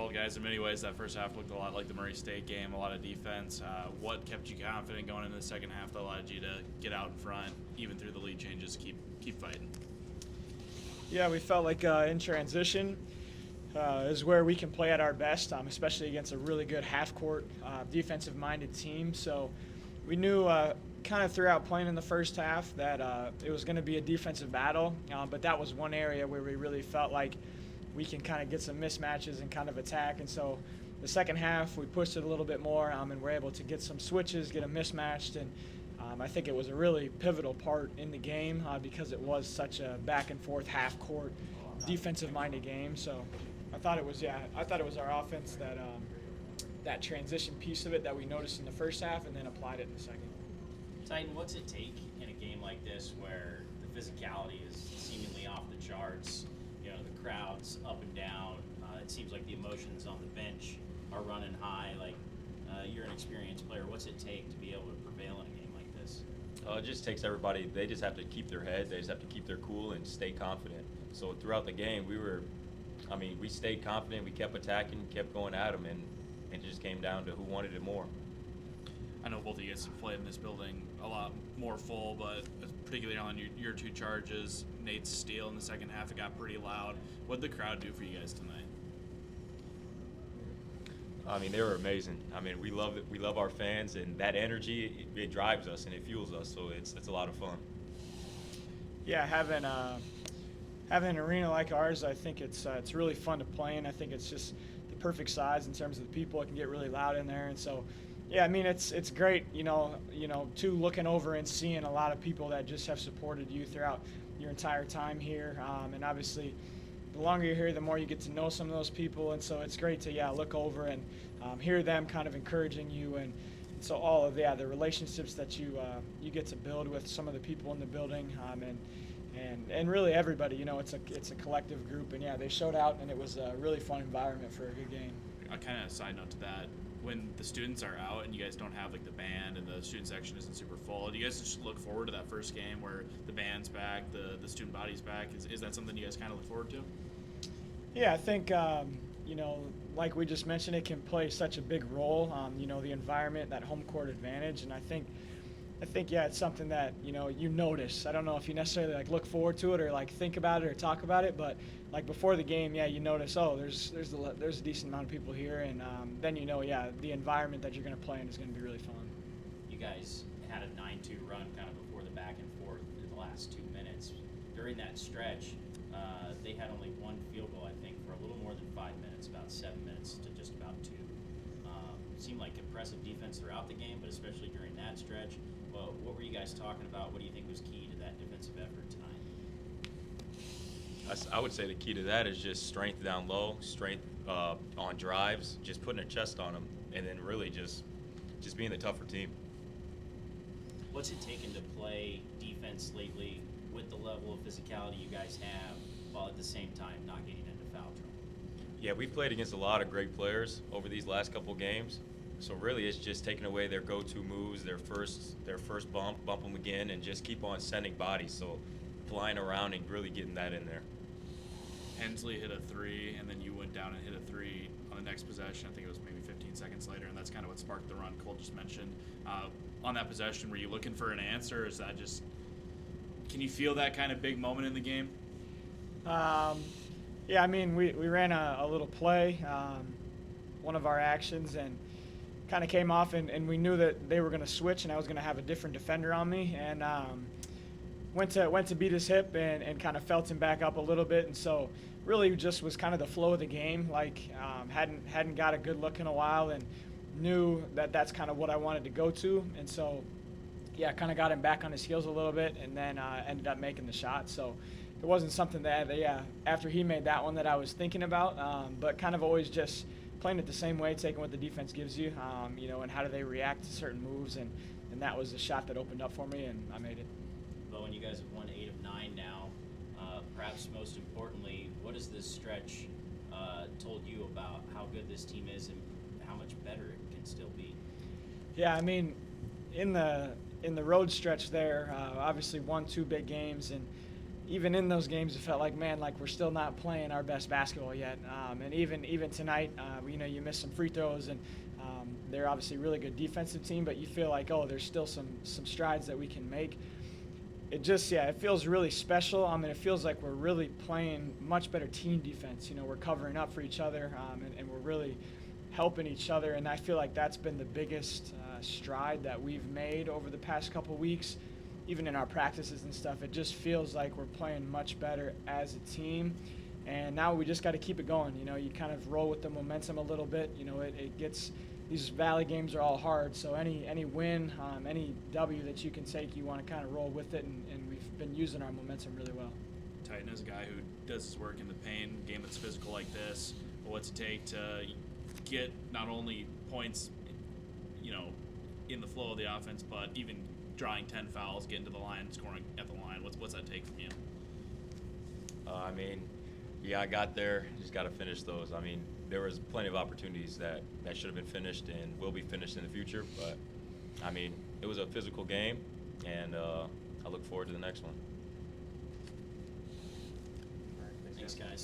told, guys, in many ways that first half looked a lot like the Murray State game, a lot of defense. What kept you confident going into the second half that allowed you to get out in front, even through the lead changes, keep fighting? Yeah, we felt like in transition is where we can play at our best, especially against a really good half-court defensive-minded team. So we knew kind of throughout playing in the first half that it was going to be a defensive battle, but that was one area where we really felt like we can kind of get some mismatches and kind of attack. And so the second half, we pushed it a little bit more, and we're able to get some switches, get them mismatched, and I think it was a really pivotal part in the game because it was such a back-and-forth half-court defensive-minded game. So I thought it was our offense that transition piece of it that we noticed in the first half and then applied it in the second. Tytan, what's it take in a game like this where the physicality is seemingly off the charts? You know, the crowd's up and down. It seems like the emotions on the bench are running high. Like, you're an experienced player. What's it take to be able to prevail in a game like this? It just takes everybody. They just have to keep their head. They just have to keep their cool and stay confident. So throughout the game, we stayed confident. We kept attacking, kept going at them, and it just came down to who wanted it more. I know both of you guys have played in this building a lot more full, but particularly on your two charges, Nate's steal in the second half, it got pretty loud. What did the crowd do for you guys tonight? They were amazing. We love it. We love our fans, and that energy, it drives us and it fuels us. So it's a lot of fun. Yeah, having an arena like ours, I think it's really fun to play in. I think it's just the perfect size in terms of the people. It can get really loud in there, and so yeah, it's great. Too, looking over and seeing a lot of people that just have supported you throughout your entire time here, and obviously, the longer you're here, the more you get to know some of those people, and so it's great to look over and hear them kind of encouraging you, and so all of the relationships that you get to build with some of the people in the building, and really everybody. It's a collective group, and they showed out, and it was a really fun environment for a good game. A kind of side note to that, when the students are out and you guys don't have like the band and the student section isn't super full, do you guys just look forward to that first game where the band's back, the student body's back? Is that something you guys kind of look forward to? Yeah, I think like we just mentioned, it can play such a big role. The environment, that home court advantage, and I think it's something that you notice. I don't know if you necessarily like look forward to it or like think about it or talk about it, but like before the game, you notice, there's a decent amount of people here, and then the environment that you're going to play in is going to be really fun. You guys had a 9-2 run kind of before the back and forth in the last 2 minutes. During that stretch, they had only one field goal, I think, for a little more than 5 minutes, about 7 minutes to just about 2. Seemed like impressive defense throughout the game, but especially during that stretch. Well, what were you guys talking about? What do you think was key to that defensive effort tonight? I would say the key to that is just strength down low, strength on drives, just putting a chest on them, and then really just being the tougher team. What's it taken to play defense lately with the level of physicality you guys have, while at the same time not getting into foul trouble? Yeah, we played against a lot of great players over these last couple games. So really, it's just taking away their go-to moves, their first bump them again, and just keep on sending bodies. So flying around and really getting that in there. Hensley hit a 3, and then you went down and hit a 3 on the next possession. I think it was maybe 15 seconds later, and that's kind of what sparked the run Cole just mentioned. On that possession, were you looking for an answer, or is that just – can you feel that kind of big moment in the game? We ran a little play, one of our actions, and kind of came off, and we knew that they were going to switch, and I was going to have a different defender on me, and went to beat his hip and kind of felt him back up a little bit, and so really just was kind of the flow of the game. Hadn't got a good look in a while, and knew that that's kind of what I wanted to go to, and so kind of got him back on his heels a little bit, and then ended up making the shot. So it wasn't something that after he made that one that I was thinking about, but kind of always just playing it the same way, taking what the defense gives you, and how do they react to certain moves, and that was the shot that opened up for me, and I made it. Bowen, you guys have won 8 of 9 now. Perhaps most importantly, what has this stretch told you about how good this team is and how much better it can still be? Yeah, in the road stretch there, obviously won 2 big games, and even in those games, it felt like, man, like we're still not playing our best basketball yet. And even tonight, you miss some free throws, and they're obviously a really good defensive team, but you feel like, oh, there's still some strides that we can make. It feels really special. It feels like we're really playing much better team defense. We're covering up for each other, and we're really helping each other. And I feel like that's been the biggest stride that we've made over the past couple weeks. Even in our practices and stuff, it just feels like we're playing much better as a team. And now we just got to keep it going. You kind of roll with the momentum a little bit. It gets, these Valley games are all hard, so any win, any W that you can take, you want to kind of roll with it, and we've been using our momentum really well. Tytan is a guy who does his work in the paint, game that's physical like this. But what's it take to get not only points, in the flow of the offense, but even drawing 10 fouls, getting to the line, scoring at the line? What's that take from you? I got there. Just got to finish those. There was plenty of opportunities that should have been finished and will be finished in the future. But, it was a physical game, and I look forward to the next one. Thanks, guys.